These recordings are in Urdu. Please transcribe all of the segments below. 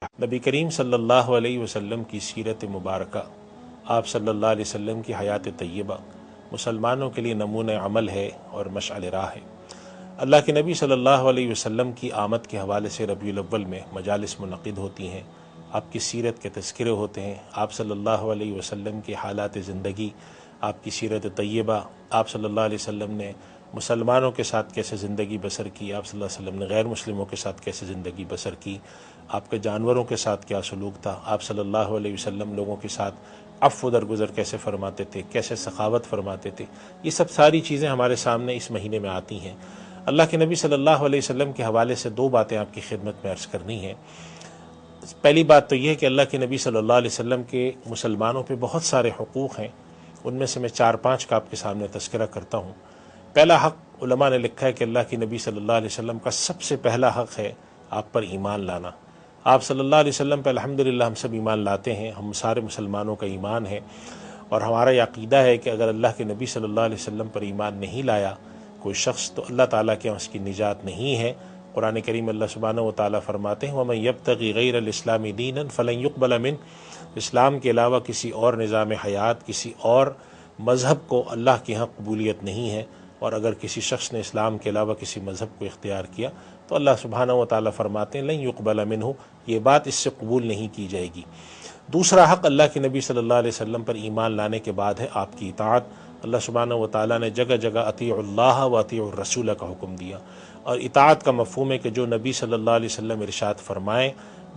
نبی کریم صلی اللہ علیہ وسلم کی سیرت مبارکہ، آپ صلی اللہ علیہ وسلم کی حیات طیبہ مسلمانوں کے لیے نمونہ عمل ہے اور مشعل راہ ہے۔ اللہ کے نبی صلی اللہ علیہ وسلم کی آمد کے حوالے سے ربیع الاول میں مجالس منعقد ہوتی ہیں، آپ کی سیرت کے تذکرے ہوتے ہیں، آپ صلی اللہ علیہ وسلم کی حالات زندگی، آپ کی سیرت طیبہ، آپ صلی اللہ علیہ وسلم نے مسلمانوں کے ساتھ کیسے زندگی بسر کی، آپ صلی اللہ علیہ وسلم نے غیر مسلموں کے ساتھ کیسے زندگی بسر کی، آپ کے جانوروں کے ساتھ کیا سلوک تھا، آپ صلی اللہ علیہ وسلم لوگوں کے ساتھ عفو درگزر کیسے فرماتے تھے، کیسے سخاوت فرماتے تھے، یہ سب ساری چیزیں ہمارے سامنے اس مہینے میں آتی ہیں۔ اللہ کے نبی صلی اللہ علیہ وسلم کے حوالے سے دو باتیں آپ کی خدمت میں عرض کرنی ہیں۔ پہلی بات تو یہ ہے کہ اللہ کے نبی صلی اللہ علیہ وسلم کے مسلمانوں پہ بہت سارے حقوق ہیں، ان میں سے میں 4-5 کا آپ کے سامنے تذکرہ کرتا ہوں۔ پہلا حق علماء نے لکھا ہے کہ اللہ کے نبی صلی اللہ علیہ وسلم کا سب سے پہلا حق ہے آپ پر ایمان لانا۔ آپ صلی اللہ علیہ وسلم پہ الحمدللہ ہم سب ایمان لاتے ہیں، ہم سارے مسلمانوں کا ایمان ہے، اور ہمارا یہ عقیدہ ہے کہ اگر اللہ کے نبی صلی اللہ علیہ وسلم پر ایمان نہیں لایا کوئی شخص تو اللہ تعالیٰ کے اس کی نجات نہیں ہے۔ قرآن کریم اللہ سبحانہ و تعالیٰ فرماتے ہیں وَمَن يَبْتَغِ غَيْرَ الْإِسْلَامِ دِينًا فَلَن يُقْبَلَ مِنْهُ، اسلام کے علاوہ کسی اور نظام حیات، کسی اور مذہب کو اللہ کے ہاں قبولیت نہیں ہے، اور اگر کسی شخص نے اسلام کے علاوہ کسی مذہب کو اختیار کیا تو اللہ سبحانہ و تعالیٰ فرماتے ہیں لن يقبل منہ، یہ بات اس سے قبول نہیں کی جائے گی۔ دوسرا حق اللہ کے نبی صلی اللہ علیہ وسلم پر ایمان لانے کے بعد ہے آپ کی اطاعت۔ اللہ سبحانہ و تعالیٰ نے جگہ جگہ اطیعوا اللہ و اطیعوا الرسول کا حکم دیا، اور اطاعت کا مفہوم ہے کہ جو نبی صلی اللہ علیہ وسلم ارشاد فرمائیں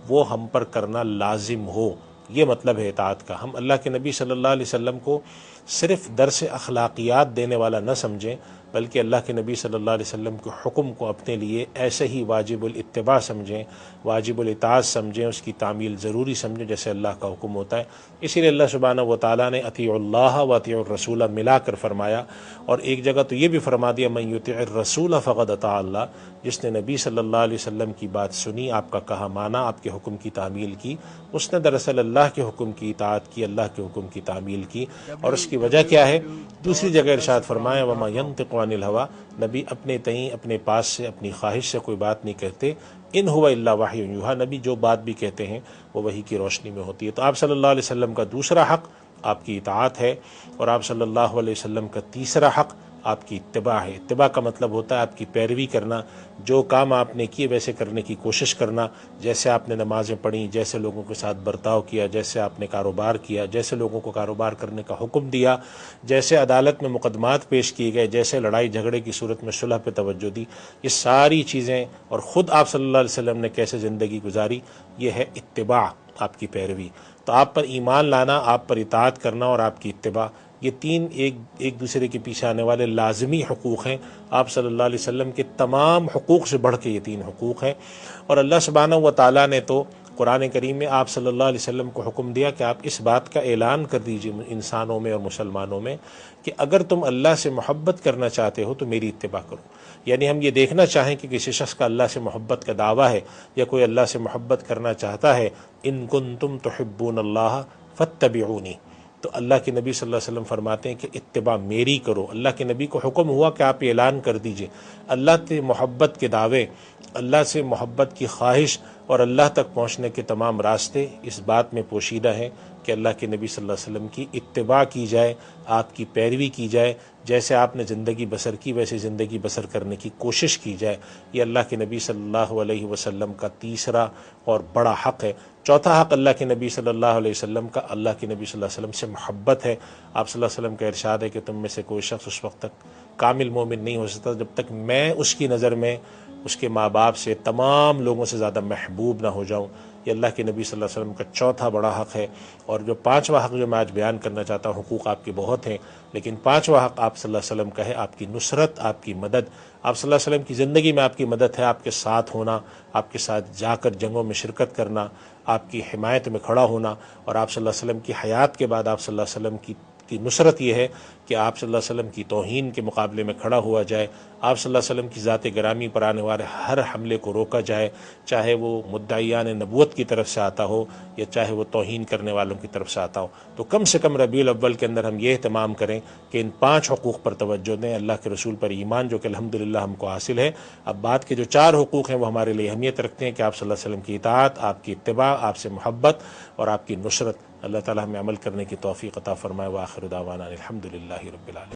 وہ ہم پر کرنا لازم ہو، یہ مطلب ہے اطاعت کا۔ ہم اللہ کے نبی صلی اللہ علیہ وسلم کو صرف درس اخلاقیات دینے والا نہ سمجھیں، بلکہ اللہ کے نبی صلی اللہ علیہ وسلم کے حکم کو اپنے لیے ایسے ہی واجب الاتباع سمجھیں، واجب الاطاعت سمجھیں، اس کی تعمیل ضروری سمجھیں جیسے اللہ کا حکم ہوتا ہے۔ اسی لیے اللہ سبحانہ و تعالیٰ نے اطیعوا اللہ و اطیعوا الرسول ملا کر فرمایا، اور ایک جگہ تو یہ بھی فرما دیا من یطع الرسول فقد اطاع اللہ، جس نے نبی صلی اللہ علیہ وسلم کی بات سنی، آپ کا کہا مانا، آپ کے حکم کی تعمیل کی، اس نے دراصل اللہ کے حکم کی اطاعت کی، اللہ کے حکم کی تعمیل کی۔ اور اس کی وجہ کیا ہے؟ دوسری جگہ ارشاد فرمایا وما ينطق عن الهوى، نبی اپنے تئیں اپنے پاس سے اپنی خواہش سے کوئی بات نہیں کہتے، ان هو الا وحی یوحی، نبی جو بات بھی کہتے ہیں وہ وحی کی روشنی میں ہوتی ہے۔ تو آپ صلی اللہ علیہ وسلم کا دوسرا حق آپ کی اطاعت ہے، اور آپ صلی اللہ علیہ وسلم کا تیسرا حق آپ کی اتباع ہے۔ اتباع کا مطلب ہوتا ہے آپ کی پیروی کرنا، جو کام آپ نے کیے ویسے کرنے کی کوشش کرنا، جیسے آپ نے نمازیں پڑھیں، جیسے لوگوں کے ساتھ برتاؤ کیا، جیسے آپ نے کاروبار کیا، جیسے لوگوں کو کاروبار کرنے کا حکم دیا، جیسے عدالت میں مقدمات پیش کیے گئے، جیسے لڑائی جھگڑے کی صورت میں صلح پہ توجہ دی، یہ ساری چیزیں، اور خود آپ صلی اللہ علیہ وسلم نے کیسے زندگی گزاری، یہ ہے اتباع، آپ کی پیروی۔ تو آپ پر ایمان لانا، آپ پر اطاعت کرنا اور آپ کی اتباع، یہ تین ایک دوسرے کے پیچھے آنے والے لازمی حقوق ہیں۔ آپ صلی اللہ علیہ وسلم کے تمام حقوق سے بڑھ کے یہ تین حقوق ہیں، اور اللہ سبحانہ و تعالیٰ نے تو قرآن کریم میں آپ صلی اللہ علیہ وسلم کو حکم دیا کہ آپ اس بات کا اعلان کر دیجئے انسانوں میں اور مسلمانوں میں کہ اگر تم اللہ سے محبت کرنا چاہتے ہو تو میری اتباع کرو۔ یعنی ہم یہ دیکھنا چاہیں کہ کسی شخص کا اللہ سے محبت کا دعویٰ ہے یا کوئی اللہ سے محبت کرنا چاہتا ہے، ان کنتم تحبون اللہ فاتبعونی، تو اللہ کے نبی صلی اللہ علیہ وسلم فرماتے ہیں کہ اتباع میری کرو۔ اللہ کے نبی کو حکم ہوا کہ آپ اعلان کر دیجئے اللہ سے محبت کے دعوے، اللہ سے محبت کی خواہش اور اللہ تک پہنچنے کے تمام راستے اس بات میں پوشیدہ ہیں کہ اللہ کے نبی صلی اللہ علیہ وسلم کی اتباع کی جائے، آپ کی پیروی کی جائے، جیسے آپ نے زندگی بسر کی ویسے زندگی بسر کرنے کی کوشش کی جائے۔ یہ اللہ کے نبی صلی اللہ علیہ وسلم کا تیسرا اور بڑا حق ہے۔ چوتھا حق اللہ کے نبی صلی اللہ علیہ وسلم کا، اللہ کے نبی صلی اللہ علیہ وسلم سے محبت ہے۔ آپ صلی اللہ علیہ وسلم کا ارشاد ہے کہ تم میں سے کوئی شخص اس وقت تک کامل مومن نہیں ہو سکتا جب تک میں اس کی نظر میں اس کے ماں باپ سے، تمام لوگوں سے زیادہ محبوب نہ ہو جاؤں۔ یہ اللہ کے نبی صلی اللہ علیہ وسلم کا چوتھا بڑا حق ہے۔ اور جو پانچواں حق جو میں آج بیان کرنا چاہتا ہوں، حقوق آپ کے بہت ہیں، لیکن پانچواں حق آپ صلی اللہ علیہ وسلم کا ہے آپ کی نصرت، آپ کی مدد۔ آپ صلی اللہ علیہ وسلم کی زندگی میں آپ کی مدد ہے، آپ کے ساتھ ہونا، آپ کے ساتھ جا کر جنگوں میں شرکت کرنا، آپ کی حمایت میں کھڑا ہونا، اور آپ صلی اللہ علیہ وسلم کی حیات کے بعد آپ صلی اللہ علیہ وسلم کی نصرت یہ ہے کہ آپ صلی اللہ علیہ وسلم کی توہین کے مقابلے میں کھڑا ہوا جائے، آپ صلی اللہ علیہ وسلم کی ذات گرامی پر آنے والے ہر حملے کو روکا جائے، چاہے وہ مدعیان نبوت کی طرف سے آتا ہو یا چاہے وہ توہین کرنے والوں کی طرف سے آتا ہو۔ تو کم سے کم ربیع الاول کے اندر ہم یہ اہتمام کریں کہ ان 5 حقوق پر توجہ دیں، اللہ کے رسول پر ایمان جو کہ الحمدللہ ہم کو حاصل ہے۔ اب بعد کے جو 4 حقوق ہیں وہ ہمارے لیے اہمیت رکھتے ہیں کہ آپ صلی اللہ علیہ وسلم کی اطاعت، آپ کی اتباع، آپ سے محبت اور آپ کی نصرت۔ اللہ تعالی ہمیں عمل کرنے کی توفیق عطا فرمائے۔ وآخر دعوانا الحمدللہ رب العالمین۔